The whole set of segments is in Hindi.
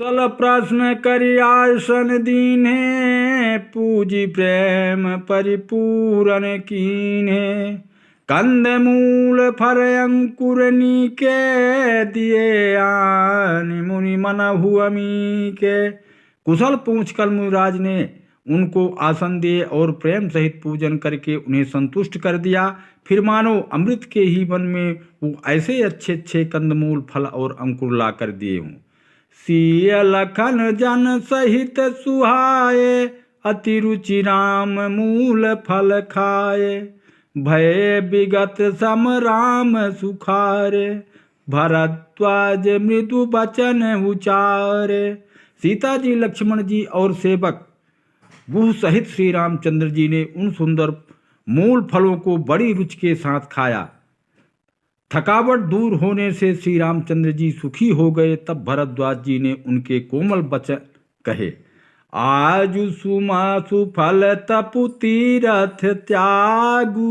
सल प्रश्न करि आसन दीन्हे, पूजी प्रेम परिपूरन कीन्हे। कंद मूल फर अंकुर नीके, दिए आन मुनि मनहु अमीके। कुशल पूछकर मुनिराज ने उनको आसन दिए और प्रेम सहित पूजन करके उन्हें संतुष्ट कर दिया। फिर मानो अमृत के ही वन में वो ऐसे अच्छे अच्छे कंदमूल फल और अंकुर ला कर दिए हों। सिय लखन जन सहित सुहाए, अति रुचि राम मूल फल खाए। भय विगत सम राम सुखारे, भरद्वाज मृदु बचन उचारे। सीता जी, लक्ष्मण जी और सेवक गुह सहित श्री रामचंद्र जी ने उन सुंदर मूल फलों को बड़ी रुचि के साथ खाया। थकावट दूर होने से श्री रामचंद्र जी सुखी हो गए। तब भरद्वाज जी ने उनके कोमल वचन कहे, आजु सुमासु फल तपु तीरथ त्यागु।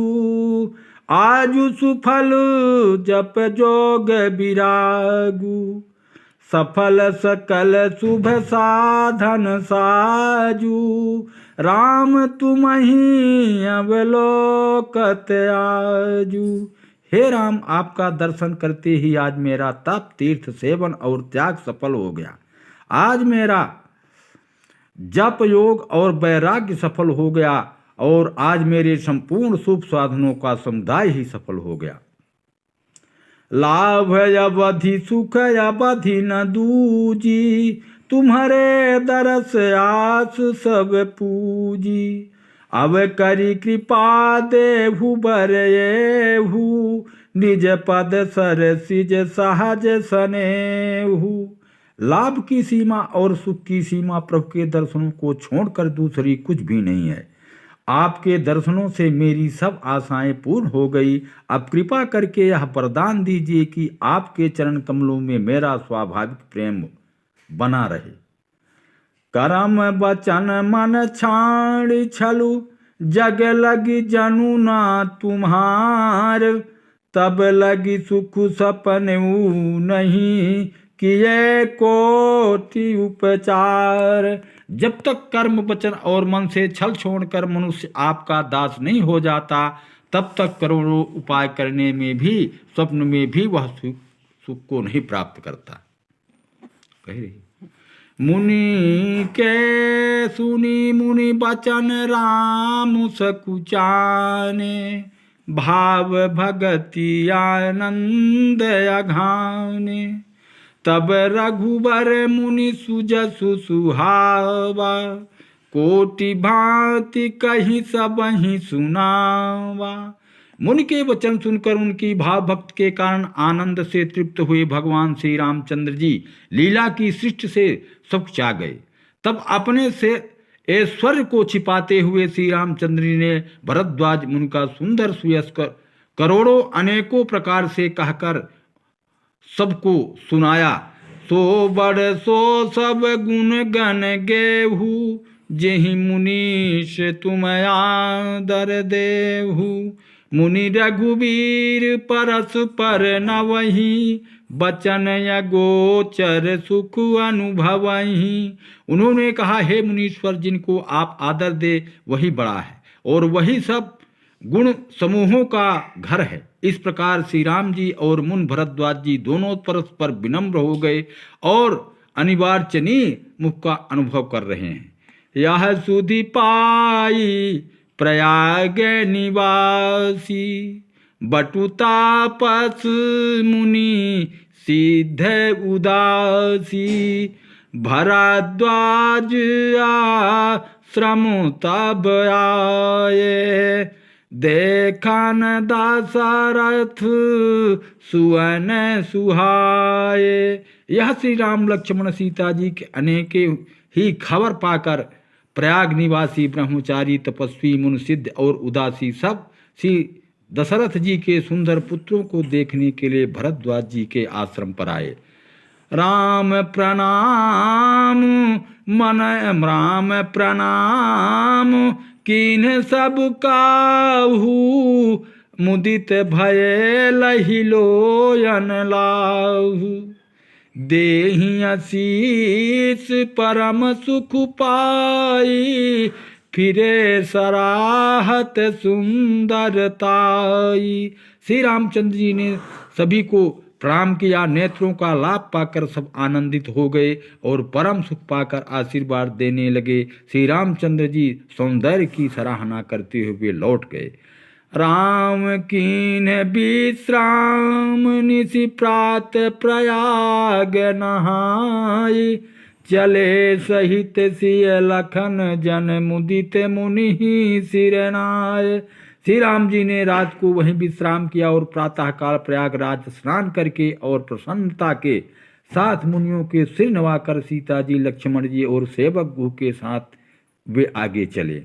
आजु सुफल जप जोग विरागु। सफल सकल शुभ साधन साजू, राम तुमहि अवलोकत आजू। हे राम, आपका दर्शन करते ही आज मेरा तप, तीर्थ सेवन और त्याग सफल हो गया। आज मेरा जप योग और वैराग्य सफल हो गया और आज मेरे संपूर्ण शुभ साधनों का समुदाय ही सफल हो गया। लाभ अवधि सुख अवधि न दूजी, तुम्हारे दरस आस सब पूजी। अब करी कृपा देहु बरएहु, निज पद सर सिज सहज सनेहु। लाभ की सीमा और सुख की सीमा प्रभु के दर्शनों को छोड़कर दूसरी कुछ भी नहीं है। आपके दर्शनों से मेरी सब आशाएं पूर्ण हो गई। अब कृपा करके यह वरदान दीजिए कि आपके चरण कमलों में मेरा स्वाभाविक प्रेम बना रहे। करम बचन मन छाड़ छलु, जग लगी जनु ना तुम्हार। तब लगी सुख सपने नहीं, किए कोटि उपचार। जब तक कर्म वचन और मन से छल छोड़कर मनुष्य आपका दास नहीं हो जाता, तब तक करोड़ों उपाय करने में भी, स्वप्न में भी वह सुख को नहीं प्राप्त करता। कह रही मुनि के सुनी मुनि बचन राम सकुचाने। भाव भगति आनंद अघाने। तब रघुबर मुनि सुजसु सुहावा, कोटि भांति कहीं सबहि सुनावा। मुनि के वचन सुनकर उनकी भाव भक्त के कारण आनंद से तृप्त हुए भगवान श्री रामचंद्र जी लीला की सृष्टि से सकुचा गए। तब अपने से ऐश्वर्य को छिपाते हुए श्री रामचंद्र जी ने भरद्वाज मुनि का सुंदर सुयश करोड़ों अनेकों प्रकार से कहकर सबको सुनाया। सो बड़ सो सब गुण गण गेहू, जेहि मुनीश तुम आदर देहू। मुनि रघुवीर परस पर नवहि, बचन गोचर सुख अनुभवहि। उन्होंने कहा, हे मुनीश्वर, जिनको आप आदर दे वही बड़ा है और वही सब गुण समूहों का घर है। इस प्रकार श्री राम जी और मुनि भरद्वाज जी दोनों परस्पर विनम्र हो गए और अनिवार्चनी मुख का अनुभव कर रहे हैं। यह सुधि पाई प्रयाग निवासी, बटु तापस मुनि सिद्ध उदासी। भरद्वाज आश्रम तब आए, देखन दासरथ सुवन सुहाए। यह श्री राम लक्ष्मण सीता जी के अनेक ही खबर पाकर प्रयाग निवासी ब्रह्मचारी तपस्वी मुनि सिद्ध और उदासी सब श्री दशरथ जी के सुंदर पुत्रों को देखने के लिए भरद्वाज जी के आश्रम पर आए। राम प्रणाम मन राम प्रणाम, कीन्ह सब काहू। मुदित भये लहि लोयन लाहू। देहि आशीष परम सुख पाई, फिरे सराहत सुंदरताई। श्री रामचंद्र जी ने सभी को प्रणाम किया, नेत्रों का लाभ पाकर सब आनंदित हो गए और परम सुख पाकर आशीर्वाद देने लगे। श्री रामचंद्र जी सौंदर्य की सराहना करते हुए लौट गए। राम कीन विश्राम निशि प्रात प्रयाग नहाय, चले सहित सिय लखन जन मुदित मुनि सिरनाय। श्री राम जी ने रात को वहीं विश्राम किया और प्रातःकाल प्रयागराज स्नान करके और प्रसन्नता के साथ मुनियों के सिर नवाकर सीता जी, लक्ष्मण जी और सेवक गुह के साथ वे आगे चले।